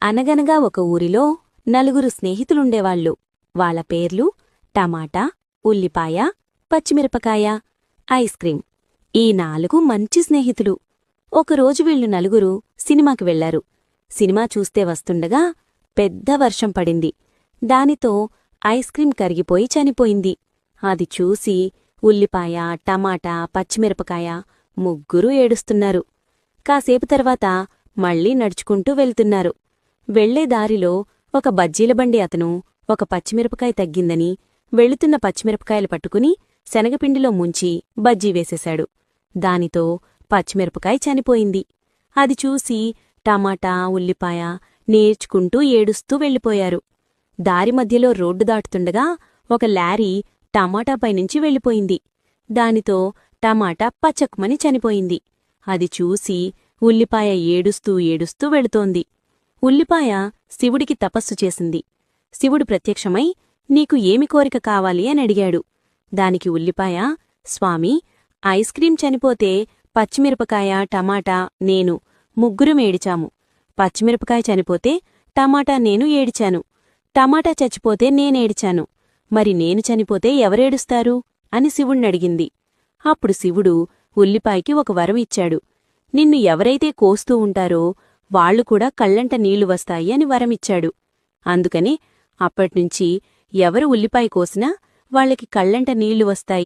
అనగనగా ఒక ఊరిలో నలుగురు స్నేహితులుండేవాళ్ళు. వాళ్ళ పేర్లు టమాటా, ఉల్లిపాయ, పచ్చిమిరపకాయ, ఐస్ క్రీం. ఈ 4 మంచి స్నేహితులు. ఒకరోజు వీళ్ళు నలుగురు సినిమాకి వెళ్లారు. సినిమా చూస్తే వస్తుండగా పెద్ద వర్షం పడింది. దానితో ఐస్ క్రీం కరిగిపోయి చనిపోయింది. అది చూసి ఉల్లిపాయ, టమాటా, పచ్చిమిరపకాయ ముగ్గురూ ఏడుస్తున్నారు. కాసేపు తర్వాత మళ్లీ నడుచుకుంటూ వెళ్తున్నారు. వెళ్లే దారిలో ఒక బజ్జీల బండి అతను ఒక పచ్చిమిరపకాయ తగ్గిందని వెళుతున్న పచ్చిమిరపకాయలు పట్టుకుని శనగపిండిలో ముంచి బజ్జీ వేసేశాడు. దానితో పచ్చిమిరపకాయ చనిపోయింది. అది చూసి టమాటా, ఉల్లిపాయ నేర్చుకుంటూ ఏడుస్తూ వెళ్ళిపోయారు. దారి మధ్యలో రోడ్డు దాటుతుండగా ఒక లారీ టమాటాపైనుంచి వెళ్ళిపోయింది. దానితో టమాటా పచక్మని చనిపోయింది. అది చూసి ఉల్లిపాయ ఏడుస్తూ ఏడుస్తూ వెళుతోంది. ఉల్లిపాయ శివుడికి తపస్సు చేసింది. శివుడు ప్రత్యక్షమై నీకు ఏమి కోరిక కావాలి అని అడిగాడు. దానికి ఉల్లిపాయ, స్వామీ, ఐస్ క్రీం చనిపోతే పచ్చిమిరపకాయ, టమాటా, నేను ముగ్గురం ఏడిచాము. పచ్చిమిరపకాయ చనిపోతే టమాటా నేను ఏడిచాను. టమాటా చచ్చిపోతే నేనేడిచాను. మరి నేను చనిపోతే ఎవరేడుస్తారు అని శివుణ్ణడిగింది. అప్పుడు శివుడు ఉల్లిపాయకి ఒక వరం ఇచ్చాడు. నిన్ను ఎవరైతే కోస్తూ ఉంటారో వాళ్లు కూడా కళ్లంట నీళ్లు వస్తాయి అని వరమిచ్చాడు. అందుకని అప్పట్నుంచి ఎవరు ఉల్లిపాయ కోసినా వాళ్లకి కళ్లంట నీళ్లు వస్తాయి.